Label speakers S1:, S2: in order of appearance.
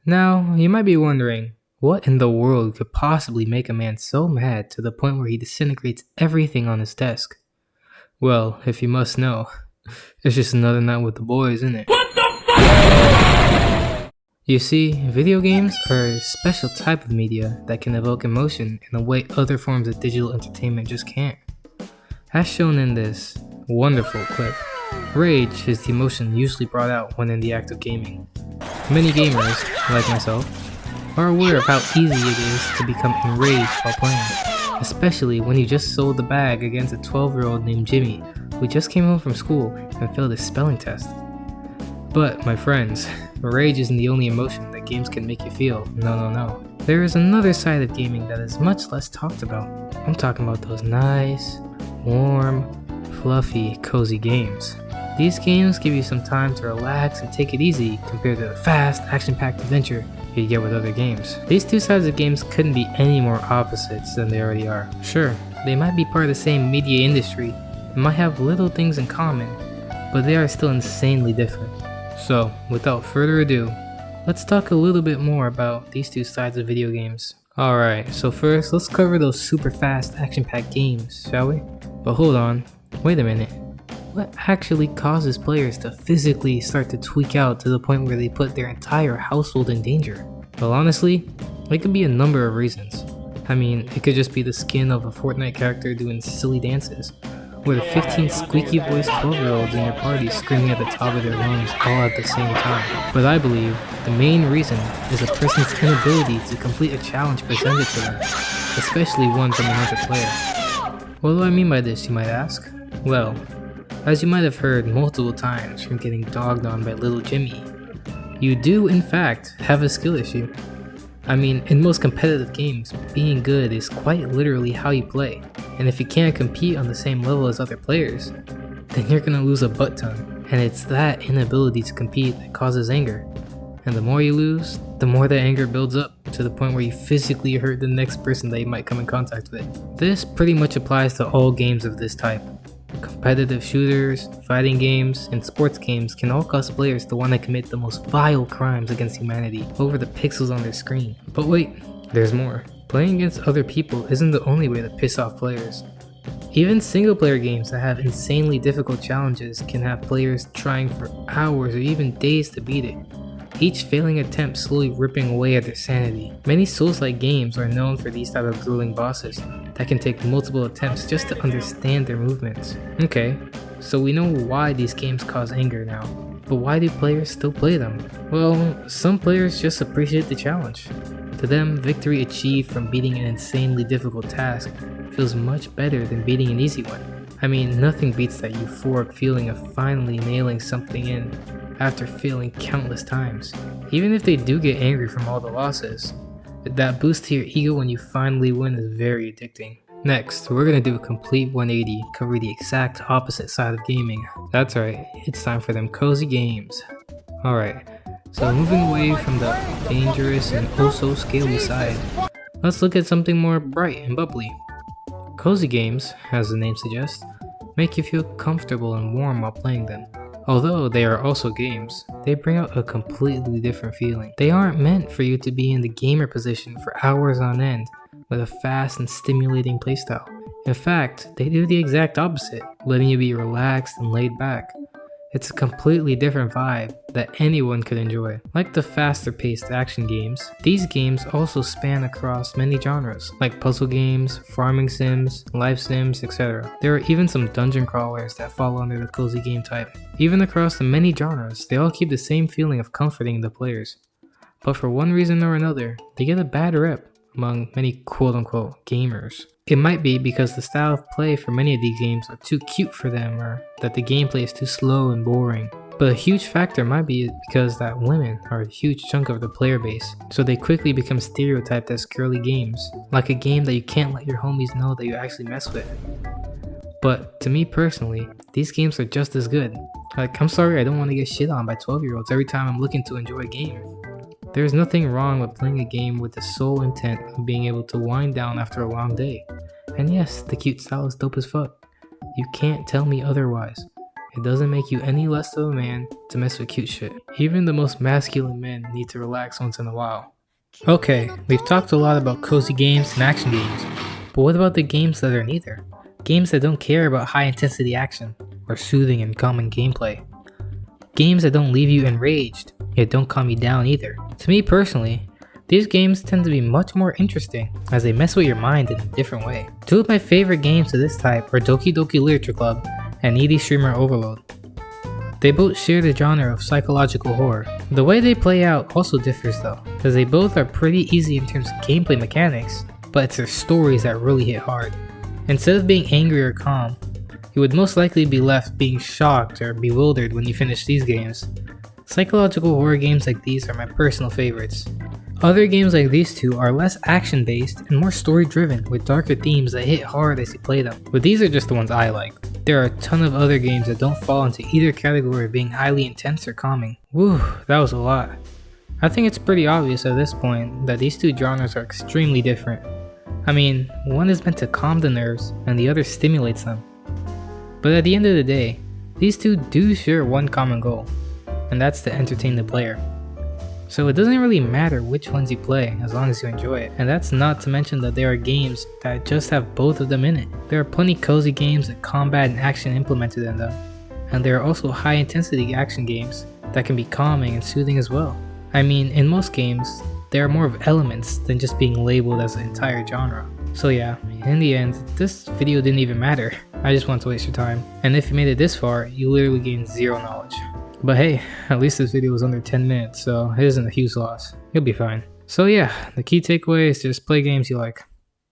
S1: Now, you might be wondering, what in the world could possibly make a man so mad to the point where he disintegrates everything on his desk? Well, if you must know, it's just another night with the boys, isn't it? You see, video games are a special type of media that can evoke emotion in a way other forms of digital entertainment just can't. As shown in this wonderful clip, rage is the emotion usually brought out when in the act of gaming. Many gamers, like myself, are aware of how easy it is to become enraged while playing, especially when you just sold the bag against a 12-year-old named Jimmy who just came home from school and failed his spelling test. But, my friends, rage isn't the only emotion that games can make you feel. No. There is another side of gaming that is much less talked about. I'm talking about those nice, warm, fluffy, cozy games. These games give you some time to relax and take it easy compared to the fast, action-packed adventure you get with other games. These two sides of games couldn't be any more opposites than they already are. Sure, they might be part of the same media industry and might have little things in common, but they are still insanely different. So, without further ado, let's talk a little bit more about these two sides of video games. Alright, so first, let's cover those super fast, action-packed games, shall we? But hold on, wait a minute. What actually causes players to physically start to tweak out to the point where they put their entire household in danger? Well, honestly, it could be a number of reasons. I mean, it could just be the skin of a Fortnite character doing silly dances, or the 15 squeaky-voiced 12-year-olds in your party screaming at the top of their lungs all at the same time. But I believe the main reason is a person's inability to complete a challenge presented to them, especially one from another player. What do I mean by this, you might ask? Well, as you might have heard multiple times from getting dogged on by little Jimmy, you do in fact have a skill issue. I mean, in most competitive games, being good is quite literally how you play, and if you can't compete on the same level as other players, then you're gonna lose a butt ton, and it's that inability to compete that causes anger. And the more you lose, the more that anger builds up to the point where you physically hurt the next person that you might come in contact with. This pretty much applies to all games of this type. Competitive shooters, fighting games, and sports games can all cause players to want to commit the most vile crimes against humanity over the pixels on their screen. But wait, there's more. Playing against other people isn't the only way to piss off players. Even single player games that have insanely difficult challenges can have players trying for hours or even days to beat it, each failing attempt slowly ripping away at their sanity. Many Souls-like games are known for these type of grueling bosses that can take multiple attempts just to understand their movements. Okay, so we know why these games cause anger now, but why do players still play them? Well, some players just appreciate the challenge. To them, victory achieved from beating an insanely difficult task feels much better than beating an easy one. I mean, nothing beats that euphoric feeling of finally nailing something in after failing countless times. Even if they do get angry from all the losses, that boost to your ego when you finally win is very addicting. Next, we're gonna do a complete 180, cover the exact opposite side of gaming. That's right, it's time for them cozy games. Alright, so moving away from the dangerous and oh so scaly side, let's look at something more bright and bubbly. Cozy games, as the name suggests, make you feel comfortable and warm while playing them. Although they are also games, they bring out a completely different feeling. They aren't meant for you to be in the gamer position for hours on end with a fast and stimulating playstyle. In fact, they do the exact opposite, letting you be relaxed and laid back. It's a completely different vibe that anyone could enjoy. Like the faster paced action games, these games also span across many genres, like puzzle games, farming sims, life sims, etc. There are even some dungeon crawlers that fall under the cozy game type. Even across the many genres, they all keep the same feeling of comforting the players. But for one reason or another, they get a bad rep among many quote-unquote gamers. It might be because the style of play for many of these games are too cute for them, or that the gameplay is too slow and boring. But a huge factor might be because that women are a huge chunk of the player base, so they quickly become stereotyped as girly games, like a game that you can't let your homies know that you actually mess with. But to me personally, these games are just as good. Like, I'm sorry I don't want to get shit on by 12-year-olds every time I'm looking to enjoy a game. There's nothing wrong with playing a game with the sole intent of being able to wind down after a long day. And yes, the cute style is dope as fuck. You can't tell me otherwise. It doesn't make you any less of a man to mess with cute shit. Even the most masculine men need to relax once in a while. Okay, we've talked a lot about cozy games and action games, but what about the games that are neither? Games that don't care about high intensity action, or soothing and calming gameplay. Games that don't leave you enraged, yet don't calm you down either. To me personally, these games tend to be much more interesting as they mess with your mind in a different way. Two of my favorite games of this type are Doki Doki Literature Club and ED Streamer Overload. They both share the genre of psychological horror. The way they play out also differs though, as they both are pretty easy in terms of gameplay mechanics, but it's their stories that really hit hard. Instead of being angry or calm, you would most likely be left being shocked or bewildered when you finish these games. Psychological horror games like these are my personal favorites. Other games like these two are less action based and more story driven with darker themes that hit hard as you play them, but these are just the ones I like. There are a ton of other games that don't fall into either category of being highly intense or calming. Whew, that was a lot. I think it's pretty obvious at this point that these two genres are extremely different. I mean, one is meant to calm the nerves and the other stimulates them. But at the end of the day, these two do share one common goal, and that's to entertain the player. So it doesn't really matter which ones you play as long as you enjoy it. And that's not to mention that there are games that just have both of them in it. There are plenty cozy games with combat and action implemented in them. And there are also high intensity action games that can be calming and soothing as well. I mean, in most games, there are more of elements than just being labeled as an entire genre. So yeah, in the end, this video didn't even matter. I just wanted to waste your time. And if you made it this far, you literally gained zero knowledge. But hey, at least this video was under 10 minutes, so it isn't a huge loss. You'll be fine. So yeah, the key takeaway is just play games you like.